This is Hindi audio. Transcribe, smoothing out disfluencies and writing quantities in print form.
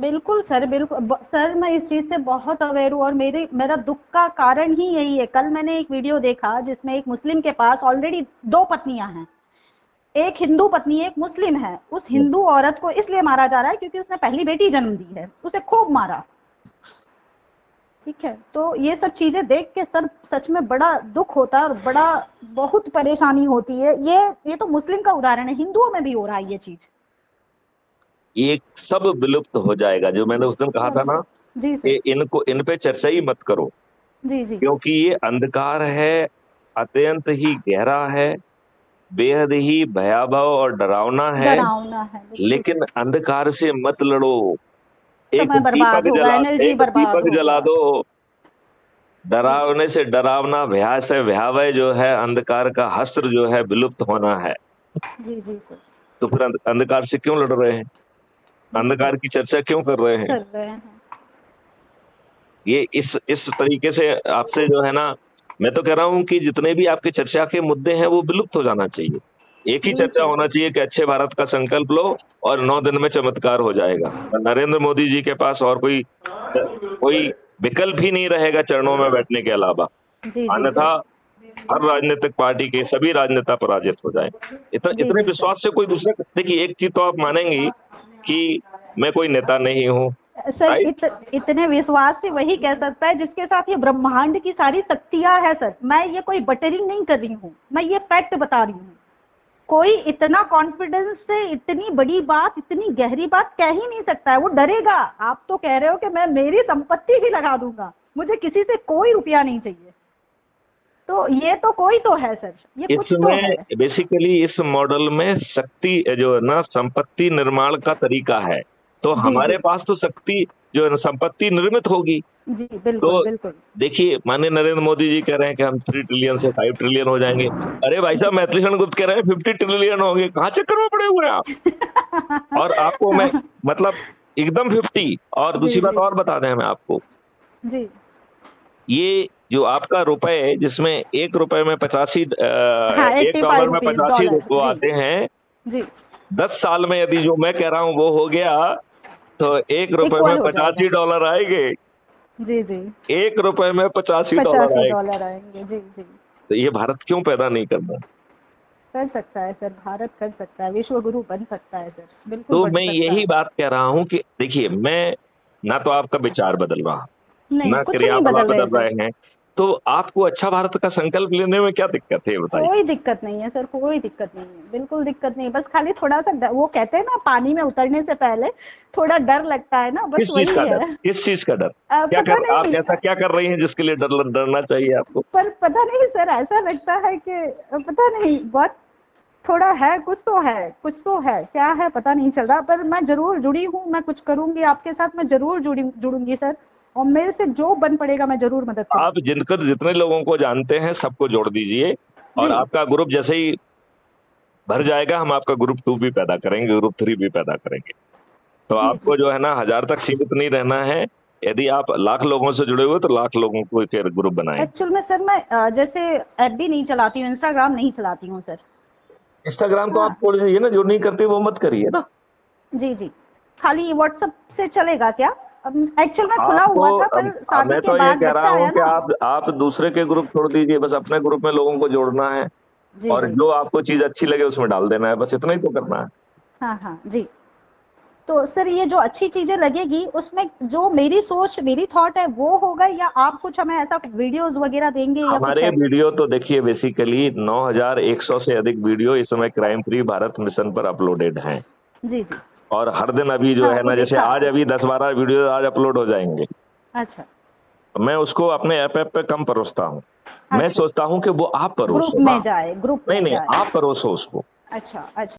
बिल्कुल सर, बिल्कुल सर, मैं इस चीज़ से बहुत अवेयर हूँ और मेरा दुख का कारण ही यही है। कल मैंने एक वीडियो देखा जिसमें एक मुस्लिम के पास ऑलरेडी 2 पत्नियां हैं, एक हिंदू पत्नी है, एक मुस्लिम है। उस हिंदू औरत को इसलिए मारा जा रहा है क्योंकि उसने पहली बेटी जन्म दी है, उसे खूब मारा। ठीक है, तो ये सब चीजें देख के सर सच में बड़ा दुख होता है और बहुत परेशानी होती है। ये तो मुस्लिम का उदाहरण है, हिंदुओं में भी हो रहा है ये चीज। ये सब विलुप्त हो जाएगा। जो मैंने उस दिन कहा था ना जी कि सर। इन पे चर्चा ही मत करो, जी जी। क्योंकि ये अंधकार है, अत्यंत ही गहरा है, बेहद ही भयावह और डरावना है। डरावना है, बिल्कुल लेकिन सर। अंधकार से मत लड़ो, समय बर्बाद होगा, एनर्जी एक बर्बाद दीपक जला होगा। दो। जी डरावने से डरावना, भया से भयावह जो है अंधकार का हस्त्र जो है विलुप्त होना है। जी जी सर। तो फिर अंधकार से क्यों लड़ रहे हैं? जी अंधकार सर, की चर्चा क्यों कर रहे हैं? कर रहे हैं। ये इस तरीके से आपसे जो है ना, मैं तो कह रहा हूं कि जितने भी आपके चर्चा के मुद्दे हैं वो विलुप्त हो जाना चाहिए। एक ही जी चर्चा सर। होना चाहिए कि अच्छे भारत का संकल्प लो और 9 दिन में चमत्कार हो जाएगा। नरेंद्र मोदी जी के पास और कोई कोई विकल्प ही नहीं रहेगा चरणों में बैठने के अलावा। जी जी अन्यथा सर। हर राजनीतिक पार्टी के सभी राजनेता पराजित हो जाए। जी इतने जी सर। विश्वास से कोई दूसरा, देखिए एक चीज तो आप मानेंगी कि मैं कोई नेता नहीं हूँ, सर राइट? इतने विश्वास से वही कह सकता है जिसके साथ ये ब्रह्मांड की सारी शक्तियां हैं सर। मैं ये कोई बटरिंग नहीं कर रही हूँ, मैं ये फैक्ट बता रही हूँ। कोई इतना कॉन्फिडेंस से इतनी बड़ी बात, इतनी गहरी बात कह ही नहीं सकता है। वो डरेगा। आप तो कह रहे हो कि मैं मेरी संपत्ति भी लगा दूंगा, मुझे किसी से कोई रुपया नहीं चाहिए। तो ये तो कोई तो है सर, ये कुछ तो है। इसमें बेसिकली इस मॉडल में शक्ति जो है ना, संपत्ति निर्माण का तरीका है। तो जी हमारे जी। पास तो शक्ति जो है ना, संपत्ति निर्मित होगी। जी बिल्कुल तो बिल्कुल। देखिए, माननीय नरेंद्र मोदी जी कह रहे हैं कि हम 3 ट्रिलियन से 5 ट्रिलियन हो जाएंगे। अरे भाई साहब, मैथिली शरण गुप्त कह रहे हैं 50 ट्रिलियन होंगे। कहाँ चक्कर में पड़े हुए हैं आप? और आपको मैं मतलब एकदम 50। और जी दूसरी बात जी। और बता दें हमें आपको, जी ये जो आपका रुपए है जिसमें 1 रुपए में 85 हाँ, $1 में 85 85 डॉलर। वो जी आते हैं। जी। 10 साल में यदि जो मैं कह रहा हूँ वो हो गया तो 1 रुपए में इक्वल हो जाएगा। 85 डॉलर आएंगे। जी जी। 1 रुपए में 85 डॉलर 85 आएंगे। डॉलर आएंगे। जी जी। तो ये भारत क्यों पैदा नहीं करना? कर सकता है सर, भारत कर सकता है, विश्व गुरु बन सकता है सर, बिल्कुल तो बन मैं सकता यही है। बात कह रहा हूँ कि देखिए, मैं ना तो आपका विचार बदल रहा, नहीं, ना कुछ नहीं क्रियाकलाप बदल रहे बदल सर। रहे हैं। तो आपको अच्छा भारत का संकल्प लेने में क्या दिक्कत है, ये बताइए? कोई दिक्कत नहीं है सर, कोई दिक्कत नहीं है, बिल्कुल दिक्कत नहीं है। बस खाली थोड़ा सा वो कहते हैं ना, पानी में उतरने से पहले थोड़ा डर लगता है ना, बस किस चीज का वही डर? है। किस चीज का डर? पता आप नहीं। ऐसा क्या कर रही हैं जिसके लिए डरना चाहिए आपको? पर पता नहीं सर, ऐसा लगता है कि पता नहीं, बहुत थोड़ा है, कुछ तो है, कुछ तो है, क्या है पता नहीं चल रहा। पर मैं जरूर जुड़ी हूँ, मैं कुछ करूंगी आपके साथ, मैं जरूर जुड़ूंगी सर। और मेरे से जो बन पड़ेगा मैं जरूर मदद आप करूंगी। जितने लोगों को जानते हैं सबको जोड़ दीजिए, और जी आपका ग्रुप जैसे ही भर जाएगा हम आपका ग्रुप 2 भी पैदा करेंगे, ग्रुप 3 भी पैदा करेंगे। तो जी। जी आपको जो है ना 1000 तक सीमित नहीं रहना है। यदि आप लाख लोगों से जुड़े हुए तो लाख लोगों को एक ग्रुप बनाएं। एक्चुअल में सर मैं जैसे ऐप भी नहीं चलाती हूँ, इंस्टाग्राम नहीं चलाती हूँ सर। इंस्टाग्राम तो हाँ। आप छोड़ दीजिए ना, जो नहीं करते वो मत करिए ना। जी जी। खाली व्हाट्सएप से चलेगा क्या? एक्चुअल में खुला आपको हुआ था, पर अब शादी मैं के तो ये बाद कह रहा बच्चा हूँ आया कि ना। आप दूसरे के ग्रुप छोड़ दीजिए, बस अपने ग्रुप में लोगों को जोड़ना है। जी और जी। जो आपको चीज अच्छी लगे उसमें डाल देना है, बस इतना ही तो करना है। हाँ हाँ जी। तो सर ये जो अच्छी चीजें लगेगी उसमें जो मेरी सोच, मेरी थॉट है वो होगा, या आप कुछ हमें ऐसा वीडियोस वगैरह देंगे या कुछ हमारे है? वीडियो तो देखिए, बेसिकली 9100 से अधिक वीडियो इस समय क्राइम फ्री भारत मिशन पर अपलोडेड हैं। जी जी। और हर दिन अभी जो हाँ, है वो ना, जैसे देखा। आज अभी 10-12 वीडियो आज अपलोड हो जाएंगे। अच्छा मैं उसको अपने ऐप पे कम परोसता हूँ। मैं अच्छा। सोचता हूँ कि वो आप ग्रुप परोसो ना। में जाए, ग्रुप नहीं में नहीं, जाए। आप परोसो उसको। अच्छा अच्छा।